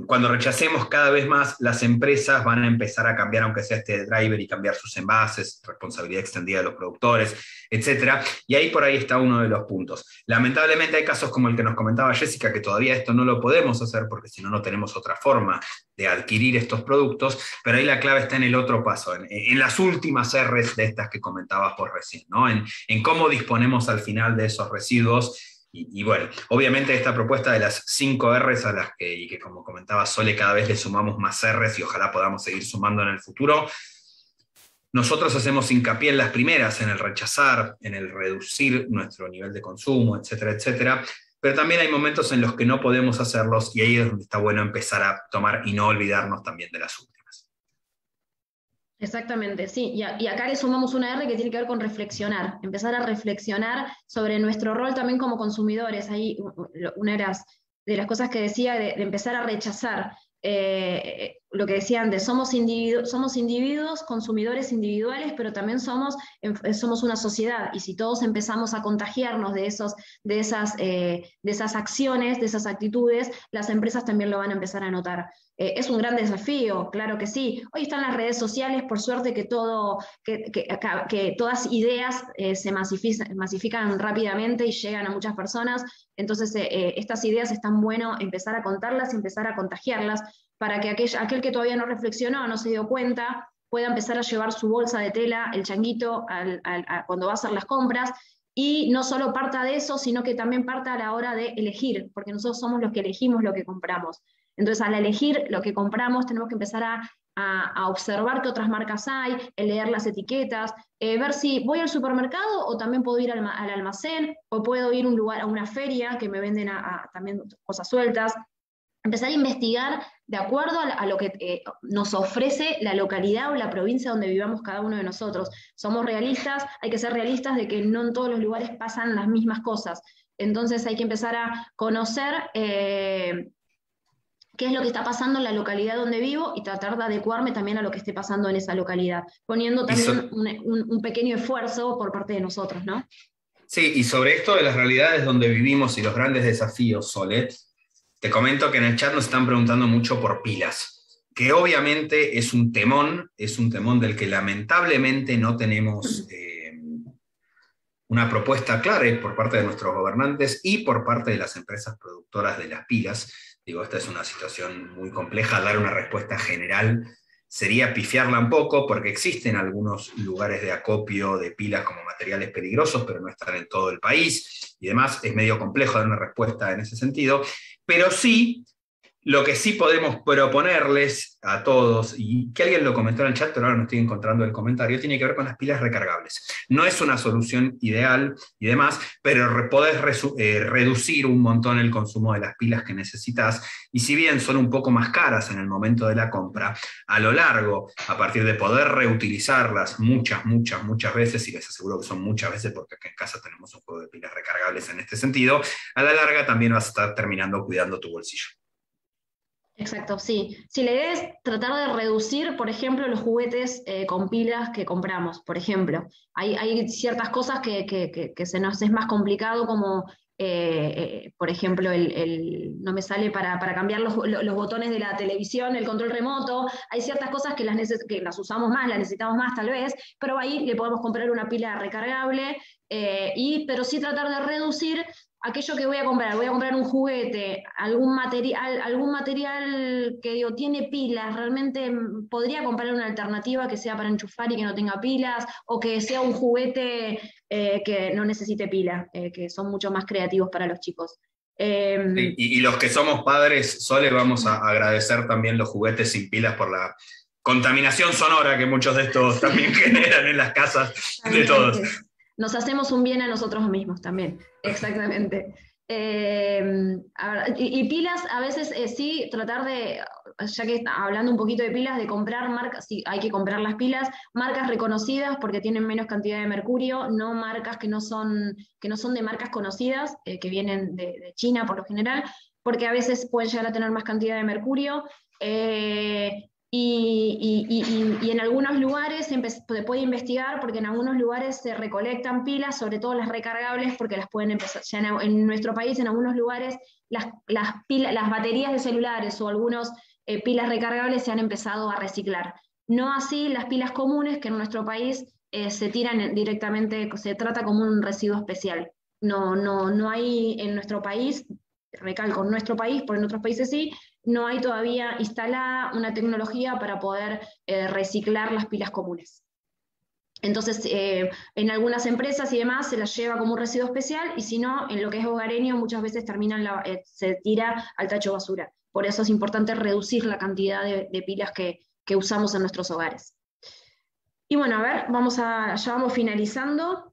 cuando rechacemos cada vez más, las empresas van a empezar a cambiar, aunque sea este driver, y cambiar sus envases, responsabilidad extendida de los productores, etcétera. Y ahí por ahí está uno de los puntos. Lamentablemente hay casos como el que nos comentaba Jessica, que todavía esto no lo podemos hacer porque si no, no tenemos otra forma de adquirir estos productos, pero ahí la clave está en el otro paso, en las últimas R's de estas que comentabas por recién, ¿no? En cómo disponemos al final de esos residuos. Y bueno, obviamente esta propuesta de las 5 R's a las que como comentaba Sole, cada vez le sumamos más R's y ojalá podamos seguir sumando en el futuro. Nosotros hacemos hincapié en las primeras, en el rechazar, en el reducir nuestro nivel de consumo, etcétera, etcétera, pero también hay momentos en los que no podemos hacerlos y ahí es donde está bueno empezar a tomar y no olvidarnos también de las últimas. Exactamente, sí. Y acá le sumamos una R que tiene que ver con reflexionar, empezar a reflexionar sobre nuestro rol también como consumidores. Ahí una de las cosas que decía de empezar a rechazar lo que decía antes, somos individuos, consumidores individuales, pero también somos una sociedad, y si todos empezamos a contagiarnos de esas acciones, de esas actitudes, las empresas también lo van a empezar a notar. Es un gran desafío, claro que sí. Hoy están las redes sociales, por suerte que todas ideas se masifican rápidamente y llegan a muchas personas, entonces estas ideas están bueno empezar a contarlas y empezar a contagiarlas para que aquel que todavía no reflexionó, no se dio cuenta, pueda empezar a llevar su bolsa de tela, el changuito, cuando va a hacer las compras, y no solo parta de eso, sino que también parta a la hora de elegir, porque nosotros somos los que elegimos lo que compramos. Entonces, al elegir lo que compramos, tenemos que empezar a observar qué otras marcas hay, leer las etiquetas, ver si voy al supermercado o también puedo ir al almacén, o puedo ir a una feria que me venden también cosas sueltas. Empezar a investigar de acuerdo a lo que nos ofrece la localidad o la provincia donde vivamos cada uno de nosotros. Somos realistas, hay que ser realistas de que no en todos los lugares pasan las mismas cosas. Entonces hay que empezar a conocer qué es lo que está pasando en la localidad donde vivo y tratar de adecuarme también a lo que esté pasando en esa localidad, poniendo también un pequeño esfuerzo por parte de nosotros, ¿no? Sí, y sobre esto de las realidades donde vivimos y los grandes desafíos, Solet, te comento que en el chat nos están preguntando mucho por pilas, que obviamente es un temón del que lamentablemente no tenemos una propuesta clara por parte de nuestros gobernantes y por parte de las empresas productoras de las pilas. Digo, esta es una situación muy compleja, dar una respuesta general sería pifiarla un poco, porque existen algunos lugares de acopio de pilas como materiales peligrosos, pero no están en todo el país, y demás, es medio complejo dar una respuesta en ese sentido, pero sí, lo que sí podemos proponerles a todos, y que alguien lo comentó en el chat, pero ahora no estoy encontrando el comentario, tiene que ver con las pilas recargables. No es una solución ideal y demás, pero podés reducir un montón el consumo de las pilas que necesitas, y si bien son un poco más caras en el momento de la compra, a lo largo, a partir de poder reutilizarlas muchas veces, y les aseguro que son muchas veces, porque acá en casa tenemos un juego de pilas recargables en este sentido, a la larga también vas a estar terminando cuidando tu bolsillo. Exacto, sí. Sí, la idea es tratar de reducir, por ejemplo, los juguetes con pilas que compramos, por ejemplo. Hay ciertas cosas que se nos es más complicado, como, por ejemplo, no me sale para cambiar los botones de la televisión, el control remoto. Hay ciertas cosas que las usamos más, las necesitamos más tal vez, pero ahí le podemos comprar una pila recargable, pero sí tratar de reducir aquello que voy a comprar un juguete, algún material que digo, tiene pilas, realmente podría comprar una alternativa que sea para enchufar y que no tenga pilas, o que sea un juguete que no necesite pila, que son mucho más creativos para los chicos. Y los que somos padres, Sole, vamos a agradecer también los juguetes sin pilas por la contaminación sonora que muchos de estos también generan en las casas de todos. Nos hacemos un bien a nosotros mismos también, exactamente. Y pilas, a veces sí, tratar de, ya que hablando un poquito de pilas, de comprar marcas, sí, hay que comprar las pilas, marcas reconocidas porque tienen menos cantidad de mercurio, no marcas que no son de marcas conocidas, que vienen de China por lo general, porque a veces pueden llegar a tener más cantidad de mercurio. Y en algunos lugares se puede investigar porque en algunos lugares se recolectan pilas, sobre todo las recargables, porque las pueden empezar, ya en nuestro país en algunos lugares las baterías de celulares o algunos pilas recargables se han empezado a reciclar. No así las pilas comunes que en nuestro país se tiran directamente, se trata como un residuo especial. No hay en nuestro país, recalco, en nuestro país, por en otros países sí, no hay todavía instalada una tecnología para poder reciclar las pilas comunes. Entonces, en algunas empresas y demás se las lleva como un residuo especial, y si no, en lo que es hogareño muchas veces se tira al tacho basura. Por eso es importante reducir la cantidad de pilas que usamos en nuestros hogares. Y bueno, a ver, ya vamos finalizando.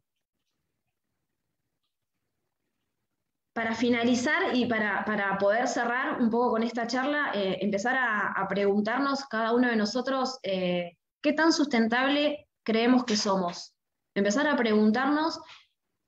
Para finalizar y para poder cerrar un poco con esta charla, empezar a preguntarnos cada uno de nosotros qué tan sustentable creemos que somos. Empezar a preguntarnos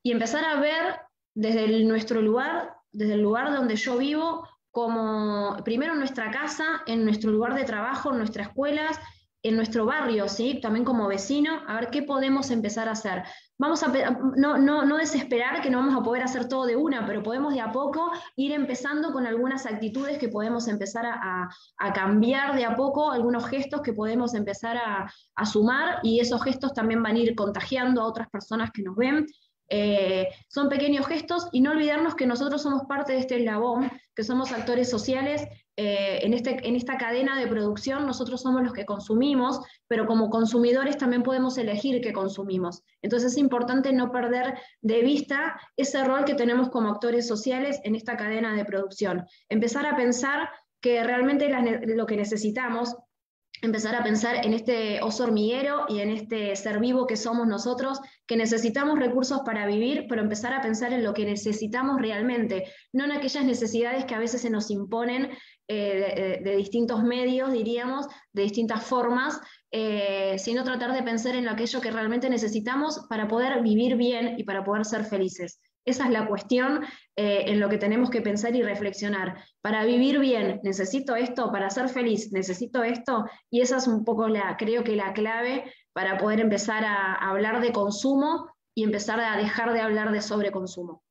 y empezar a ver nuestro lugar, desde el lugar donde yo vivo, como primero en nuestra casa, en nuestro lugar de trabajo, en nuestras escuelas, en nuestro barrio, ¿sí? También como vecino, a ver qué podemos empezar a hacer. Vamos a no desesperar que no vamos a poder hacer todo de una, pero podemos de a poco ir empezando con algunas actitudes que podemos empezar a cambiar de a poco, algunos gestos que podemos empezar a sumar, y esos gestos también van a ir contagiando a otras personas que nos ven. Son pequeños gestos, y no olvidarnos que nosotros somos parte de este eslabón, que somos actores sociales. En esta cadena de producción nosotros somos los que consumimos, pero como consumidores también podemos elegir qué consumimos. Entonces es importante no perder de vista ese rol que tenemos como actores sociales en esta cadena de producción. Empezar a pensar que realmente lo que necesitamos, empezar a pensar en este oso hormiguero y en este ser vivo que somos nosotros, que necesitamos recursos para vivir, pero empezar a pensar en lo que necesitamos realmente, no en aquellas necesidades que a veces se nos imponen de distintos medios, diríamos, de distintas formas, sino tratar de pensar en aquello que realmente necesitamos para poder vivir bien y para poder ser felices. Esa es la cuestión en lo que tenemos que pensar y reflexionar. Para vivir bien, necesito esto; para ser feliz, necesito esto; y esa es un poco creo que la clave para poder empezar a hablar de consumo y empezar a dejar de hablar de sobreconsumo.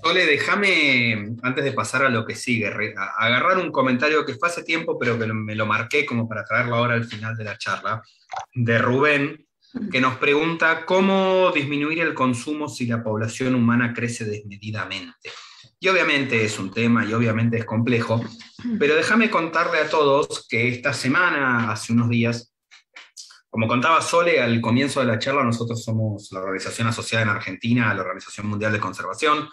Sole, déjame, antes de pasar a lo que sigue, agarrar un comentario que fue hace tiempo, pero que me lo marqué como para traerlo ahora al final de la charla, de Rubén, que nos pregunta cómo disminuir el consumo si la población humana crece desmedidamente. Y obviamente es un tema y obviamente es complejo, pero déjame contarle a todos que esta semana, hace unos días, como contaba Sole al comienzo de la charla, nosotros somos la organización asociada en Argentina a la Organización Mundial de Conservación,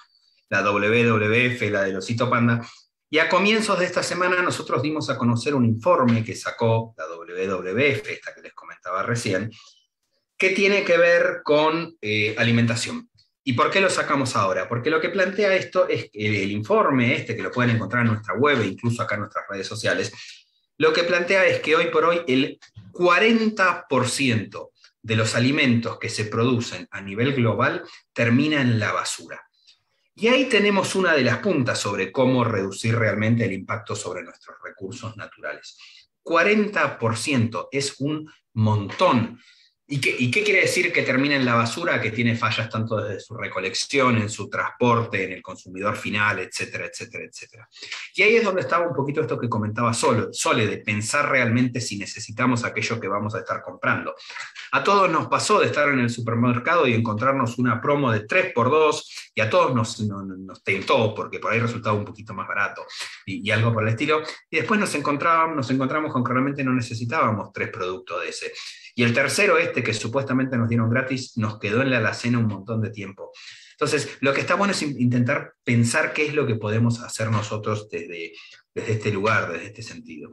la WWF, la del Osito Panda, y a comienzos de esta semana nosotros dimos a conocer un informe que sacó la WWF, esta que les comentaba recién, que tiene que ver con alimentación. ¿Y por qué lo sacamos ahora? Porque lo que plantea esto es que el informe este, que lo pueden encontrar en nuestra web e incluso acá en nuestras redes sociales, lo que plantea es que hoy por hoy el 40% de los alimentos que se producen a nivel global termina en la basura. Y ahí tenemos una de las puntas sobre cómo reducir realmente el impacto sobre nuestros recursos naturales. 40% es un montón. ¿Y qué quiere decir que termina en la basura? Que tiene fallas tanto desde su recolección, en su transporte, en el consumidor final, etcétera, etcétera, etcétera. Y ahí es donde estaba un poquito esto que comentaba Sole, de pensar realmente si necesitamos aquello que vamos a estar comprando. A todos nos pasó de estar en el supermercado y encontrarnos una promo de 3x2, y a todos nos tentó porque por ahí resultaba un poquito más barato y algo por el estilo, y después nos encontramos con que realmente no necesitábamos 3 productos de ese. Y el tercero, que supuestamente nos dieron gratis, nos quedó en la alacena un montón de tiempo. Entonces, lo que está bueno es intentar pensar qué es lo que podemos hacer nosotros desde este lugar, desde este sentido.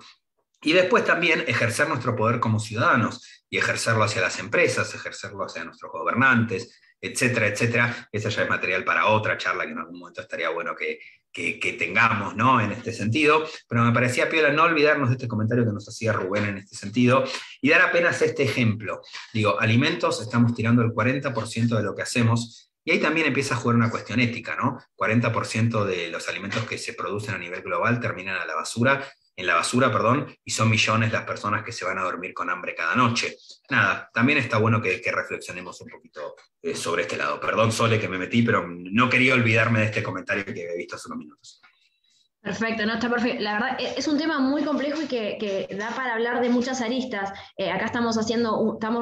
Y después también ejercer nuestro poder como ciudadanos, y ejercerlo hacia las empresas, ejercerlo hacia nuestros gobernantes, etcétera, etcétera. Ese ya es material para otra charla que en algún momento estaría bueno que que tengamos, ¿no? En este sentido, pero me parecía piola no olvidarnos de este comentario que nos hacía Rubén en este sentido, y dar apenas este ejemplo. Digo, alimentos, estamos tirando el 40% de lo que hacemos, y ahí también empieza a jugar una cuestión ética, ¿no? 40% de los alimentos que se producen a nivel global terminan en la basura, perdón, y son millones las personas que se van a dormir con hambre cada noche. Nada, también está bueno que reflexionemos un poquito sobre este lado. Perdón, Sole, que me metí, pero no quería olvidarme de este comentario que había visto hace unos minutos. Perfecto, no, está perfecto. La verdad, es un tema muy complejo y que da para hablar de muchas aristas. Acá estamos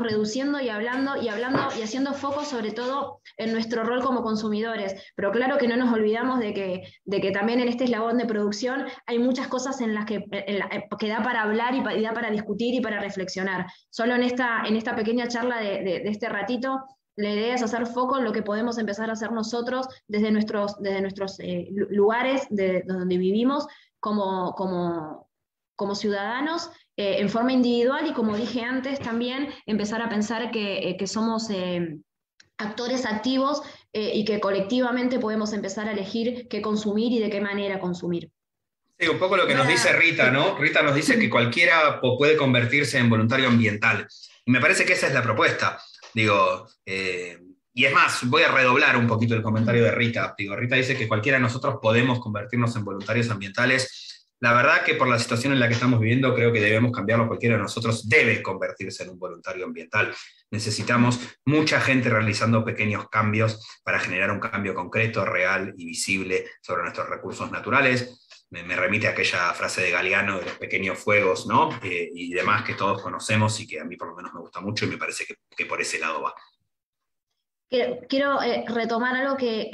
reduciendo y hablando y haciendo foco sobre todo en nuestro rol como consumidores. Pero claro que no nos olvidamos de que también en este eslabón de producción hay muchas cosas que da para hablar y da para discutir y para reflexionar. Solo en esta pequeña charla de este ratito, la idea es hacer foco en lo que podemos empezar a hacer nosotros desde nuestros lugares de donde vivimos como ciudadanos, en forma individual y como dije antes, también empezar a pensar que somos actores activos y que colectivamente podemos empezar a elegir qué consumir y de qué manera consumir. Sí, un poco lo que nos dice Rita, ¿no? Rita nos dice que cualquiera puede convertirse en voluntario ambiental. Y me parece que esa es la propuesta. Digo, y es más, voy a redoblar un poquito el comentario de Rita. Digo, Rita dice que cualquiera de nosotros podemos convertirnos en voluntarios ambientales. La verdad que por la situación en la que estamos viviendo, creo que debemos cambiarlo. Cualquiera de nosotros debe convertirse en un voluntario ambiental. Necesitamos mucha gente realizando pequeños cambios para generar un cambio concreto, real y visible sobre nuestros recursos naturales. Me remite a aquella frase de Galeano de los pequeños fuegos, ¿no? Y demás que todos conocemos y que a mí por lo menos me gusta mucho y me parece que por ese lado va. Quiero retomar algo que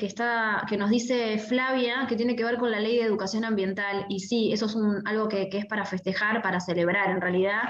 nos dice Flavia, que tiene que ver con la ley de educación ambiental. Y sí, eso es algo que es para festejar, para celebrar en realidad,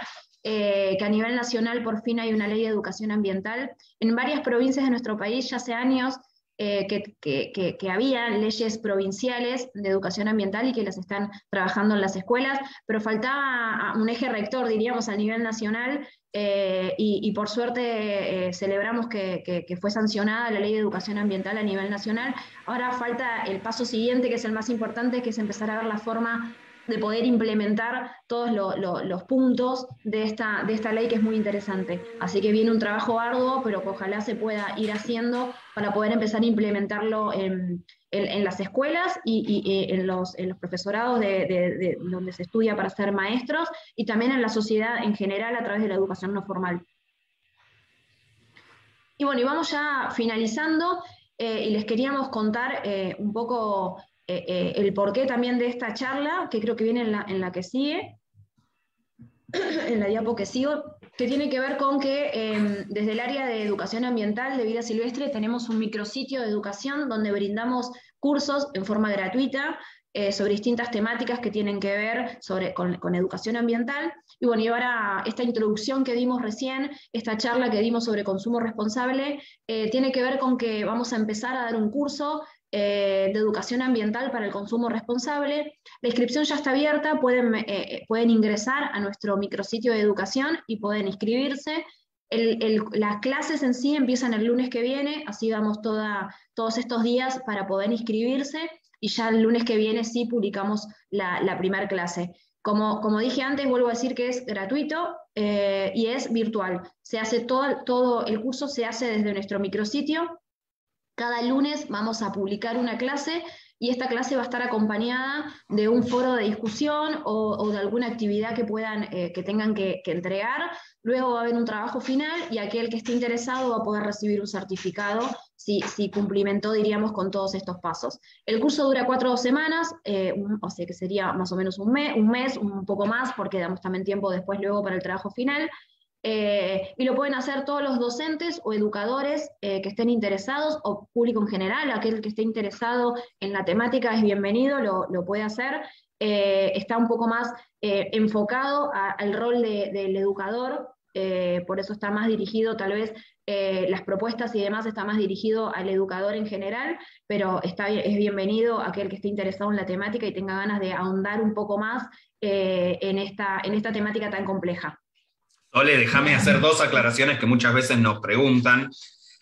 que a nivel nacional por fin hay una ley de educación ambiental. En varias provincias de nuestro país ya hace años que había leyes provinciales de educación ambiental y que las están trabajando en las escuelas, pero faltaba un eje rector, diríamos, a nivel nacional, y por suerte celebramos que fue sancionada la ley de educación ambiental a nivel nacional. Ahora falta el paso siguiente, que es el más importante, que es empezar a ver la forma de poder implementar todos los puntos de esta ley, que es muy interesante. Así que viene un trabajo arduo, pero que ojalá se pueda ir haciendo para poder empezar a implementarlo en las escuelas y en los profesorados de donde se estudia para ser maestros, y también en la sociedad en general a través de la educación no formal. Y bueno, y vamos ya finalizando, y les queríamos contar un poco el porqué también de esta charla, que creo que viene en la que sigue, en la diapo que sigo, que tiene que ver con que desde el área de educación ambiental de vida silvestre tenemos un micrositio de educación donde brindamos cursos en forma gratuita sobre distintas temáticas que tienen que ver con educación ambiental. Y bueno, y ahora esta introducción que dimos recién, esta charla que dimos sobre consumo responsable, tiene que ver con que vamos a empezar a dar un curso de educación ambiental para el consumo responsable. La inscripción ya está abierta, pueden ingresar a nuestro micrositio de educación y pueden inscribirse. Las clases en sí empiezan el lunes que viene, así damos todos estos días para poder inscribirse, y ya el lunes que viene sí publicamos la primera clase. Como dije antes, vuelvo a decir que es gratuito y es virtual. Se hace todo el curso se hace desde nuestro micrositio. Cada lunes vamos a publicar una clase, y esta clase va a estar acompañada de un foro de discusión o de alguna actividad que tengan que entregar. Luego va a haber un trabajo final, y aquel que esté interesado va a poder recibir un certificado si cumplimentó, diríamos, con todos estos pasos. El curso dura 4 semanas, o sea que sería más o menos un mes, un poco más, porque damos también tiempo después luego para el trabajo final. Y lo pueden hacer todos los docentes o educadores que estén interesados, o público en general. Aquel que esté interesado en la temática es bienvenido, lo puede hacer. Está un poco más enfocado al rol del educador, por eso está más dirigido, tal vez las propuestas y demás está más dirigido al educador en general, pero es bienvenido aquel que esté interesado en la temática y tenga ganas de ahondar un poco más en esta temática tan compleja. Sole, déjame hacer 2 aclaraciones que muchas veces nos preguntan.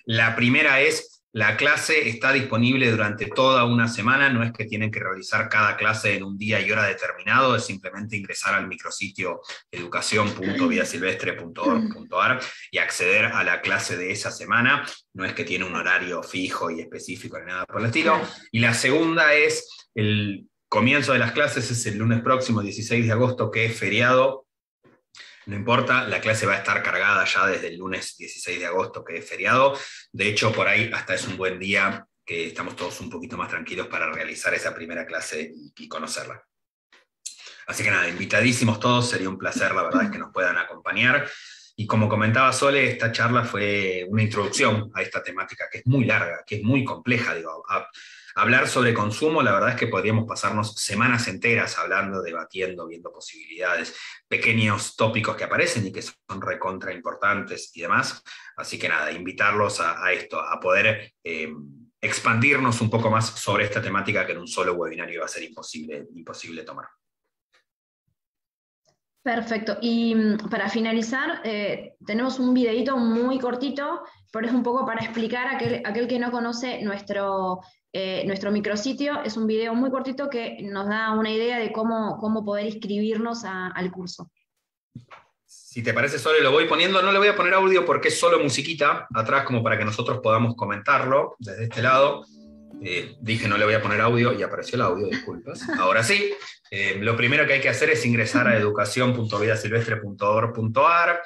La primera es, La clase está disponible durante toda una semana, no es que tienen que realizar cada clase en un día y hora determinado, es simplemente ingresar al micrositio educacion.vidasilvestre.org.ar y acceder a la clase de esa semana. No es que tiene un horario fijo y específico ni nada por el estilo. Y la segunda es el comienzo de las clases, es el lunes próximo, 16 de agosto, que es feriado. No importa, la clase va a estar cargada ya desde el lunes 16 de agosto, que es feriado. De hecho, por ahí hasta es un buen día que estamos todos un poquito más tranquilos para realizar esa primera clase y conocerla. Así que nada, invitadísimos todos, sería un placer, la verdad, es que nos puedan acompañar. Y como comentaba Sole, esta charla fue una introducción a esta temática que es muy larga, que es muy compleja, digo. Hablar sobre consumo, la verdad es que podríamos pasarnos semanas enteras hablando, debatiendo, viendo posibilidades, pequeños tópicos que aparecen y que son recontra importantes y demás. Así que nada, invitarlos a esto, a poder expandirnos un poco más sobre esta temática que en un solo webinario va a ser imposible tomar. Perfecto. Y para finalizar, tenemos un videito muy cortito, pero es un poco para explicar a aquel que no conoce nuestro micrositio. Es un video muy cortito que nos da una idea de cómo poder inscribirnos al curso. Si te parece, Sole, lo voy poniendo. No le voy a poner audio porque es solo musiquita atrás, como para que nosotros podamos comentarlo desde este lado. Dije no le voy a poner audio y apareció el audio, disculpas. Ahora sí, lo primero que hay que hacer es ingresar a educacion.vidasilvestre.org.ar,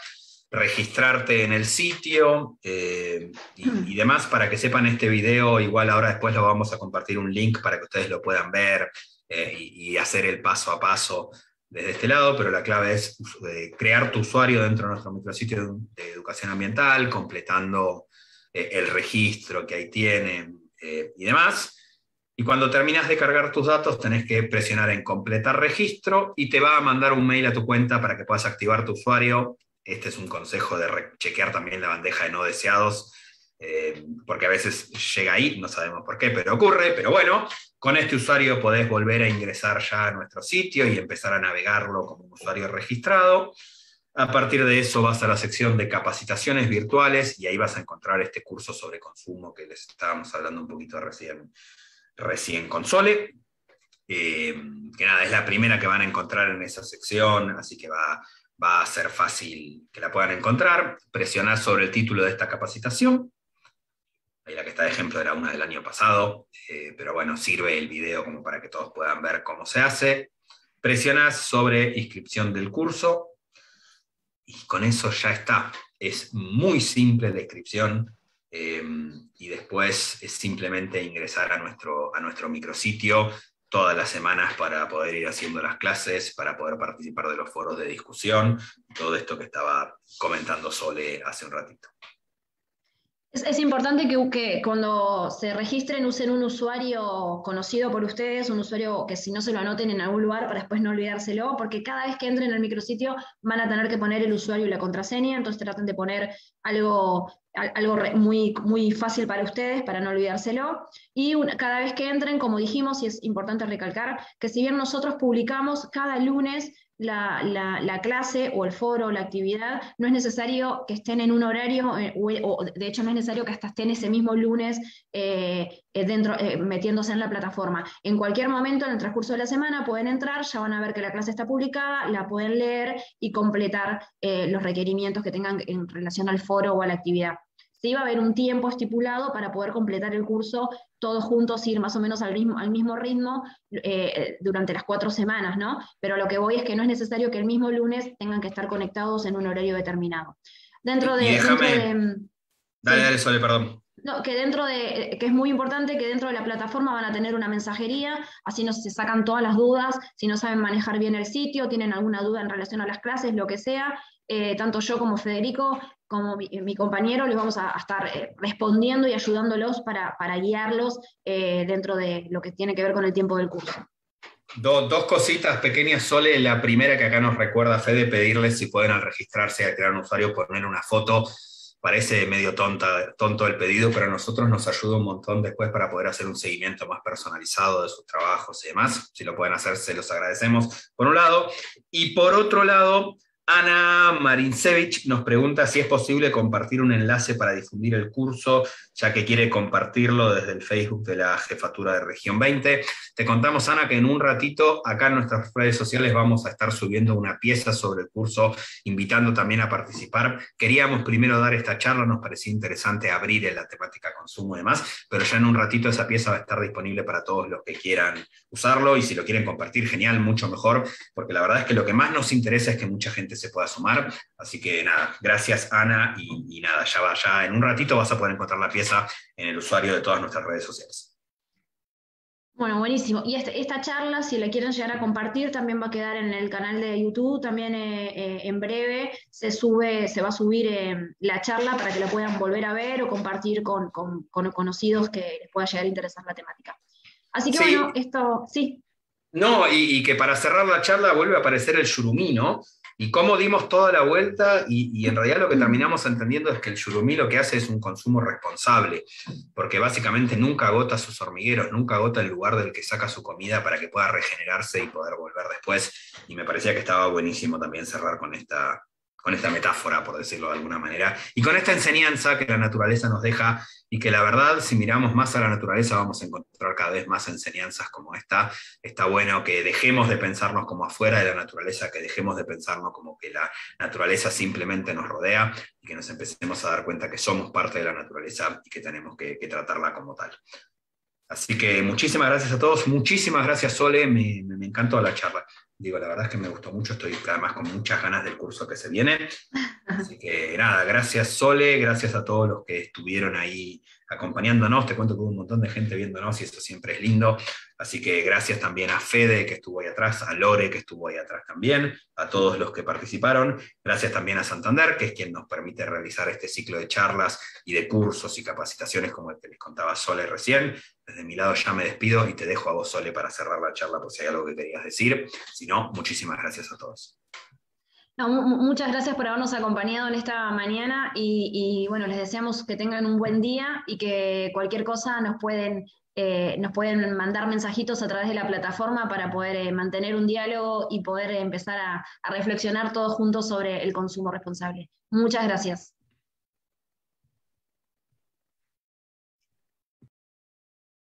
registrarte en el sitio y demás para que sepan este video. Igual ahora después lo vamos a compartir un link para que ustedes lo puedan ver y hacer el paso a paso desde este lado, pero la clave es crear tu usuario dentro de nuestro micrositio de educación ambiental, completando el registro que ahí tienen y demás. Y cuando terminas de cargar tus datos, tenés que presionar en completar registro y te va a mandar un mail a tu cuenta para que puedas activar tu usuario. Este es un consejo de chequear también la bandeja de no deseados, porque a veces llega ahí, no sabemos por qué, pero ocurre. Pero bueno, con este usuario podés volver a ingresar ya a nuestro sitio y empezar a navegarlo como un usuario registrado. A partir de eso vas a la sección de capacitaciones virtuales y ahí vas a encontrar este curso sobre consumo que les estábamos hablando un poquito recién con Sole. Que nada, es la primera que van a encontrar en esa sección, así que va a ser fácil que la puedan encontrar. Presionar sobre el título de esta capacitación. Ahí la que está de ejemplo era una del año pasado, pero bueno, sirve el video como para que todos puedan ver cómo se hace. Presionas sobre inscripción del curso y con eso ya está. Es muy simple la inscripción y después es simplemente ingresar a nuestro micrositio todas las semanas para poder ir haciendo las clases, para poder participar de los foros de discusión, todo esto que estaba comentando Sole hace un ratito. Es importante que cuando se registren usen un usuario conocido por ustedes, un usuario que si no se lo anoten en algún lugar para después no olvidárselo, porque cada vez que entren al micrositio van a tener que poner el usuario y la contraseña, entonces traten de poner algo muy, muy fácil para ustedes, para no olvidárselo. Y cada vez que entren, como dijimos, y es importante recalcar, que si bien nosotros publicamos cada lunes la clase o el foro o la actividad, no es necesario que estén en un horario, o de hecho no es necesario que hasta estén ese mismo lunes metiéndose en la plataforma. En cualquier momento, en el transcurso de la semana, pueden entrar, ya van a ver que la clase está publicada, la pueden leer y completar los requerimientos que tengan en relación al foro o a la actividad. Sí va a haber un tiempo estipulado para poder completar el curso todos juntos, ir más o menos al mismo ritmo durante las 4 semanas, ¿no? Pero lo que voy es que no es necesario que el mismo lunes tengan que estar conectados en un horario determinado. Dale, Sole, perdón. No, que es muy importante que dentro de la plataforma van a tener una mensajería, así no se sacan todas las dudas, si no saben manejar bien el sitio, tienen alguna duda en relación a las clases, lo que sea, tanto yo como Federico, como mi compañero, les vamos a estar respondiendo y ayudándolos para guiarlos dentro de lo que tiene que ver con el tiempo del curso. Dos cositas pequeñas, Sole. La primera que acá nos recuerda Fede, pedirles si pueden al registrarse, a crear un usuario, poner una foto. Parece medio tonto el pedido, pero a nosotros nos ayuda un montón después para poder hacer un seguimiento más personalizado de sus trabajos y demás. Si lo pueden hacer, se los agradecemos, por un lado. Y por otro lado, Ana Marincevich nos pregunta si es posible compartir un enlace para difundir el curso, ya que quiere compartirlo desde el Facebook de la Jefatura de Región 20. Te contamos, Ana, que en un ratito acá en nuestras redes sociales vamos a estar subiendo una pieza sobre el curso, invitando también a participar. Queríamos primero dar esta charla, nos parecía interesante abrir en la temática consumo y demás, pero ya en un ratito esa pieza va a estar disponible para todos los que quieran usarlo, y si lo quieren compartir, genial, mucho mejor, porque la verdad es que lo que más nos interesa es que mucha gente se pueda sumar. Así que nada, gracias, Ana, y nada, ya en un ratito vas a poder encontrar la pieza en el usuario de todas nuestras redes sociales. Bueno, buenísimo. Y esta charla, si la quieren llegar a compartir, también va a quedar en el canal de YouTube. También en breve se va a subir la charla para que la puedan volver a ver o compartir con conocidos que les pueda llegar a interesar la temática. Así que bueno, Sí, esto sí. no, y que para cerrar la charla vuelve a aparecer el surumí, ¿no? Y cómo dimos toda la vuelta, y en realidad lo que terminamos entendiendo es que el surumí lo que hace es un consumo responsable, porque básicamente nunca agota sus hormigueros, nunca agota el lugar del que saca su comida para que pueda regenerarse y poder volver después. Y me parecía que estaba buenísimo también cerrar con esta metáfora, por decirlo de alguna manera, y con esta enseñanza que la naturaleza nos deja, y que la verdad, si miramos más a la naturaleza, vamos a encontrar cada vez más enseñanzas como esta. Está bueno que dejemos de pensarnos como afuera de la naturaleza, que dejemos de pensarnos como que la naturaleza simplemente nos rodea, y que nos empecemos a dar cuenta que somos parte de la naturaleza y que tenemos que tratarla como tal. Así que muchísimas gracias a todos, muchísimas gracias, Sole, me encantó la charla. Digo, la verdad es que me gustó mucho, estoy además con muchas ganas del curso que se viene. Así que nada, gracias, Sole, gracias a todos los que estuvieron ahí acompañándonos. Te cuento que hubo un montón de gente viéndonos y eso siempre es lindo. Así que gracias también a Fede, que estuvo ahí atrás, a Lore, que estuvo ahí atrás también, a todos los que participaron. Gracias también a Santander, que es quien nos permite realizar este ciclo de charlas y de cursos y capacitaciones como el que les contaba Sole recién. Desde mi lado ya me despido y te dejo a vos, Sole, para cerrar la charla por si hay algo que querías decir. Si no, muchísimas gracias a todos. No, muchas gracias por habernos acompañado en esta mañana y bueno, les deseamos que tengan un buen día y que cualquier cosa nos pueden mandar mensajitos a través de la plataforma para poder mantener un diálogo y poder empezar a reflexionar todos juntos sobre el consumo responsable. Muchas gracias.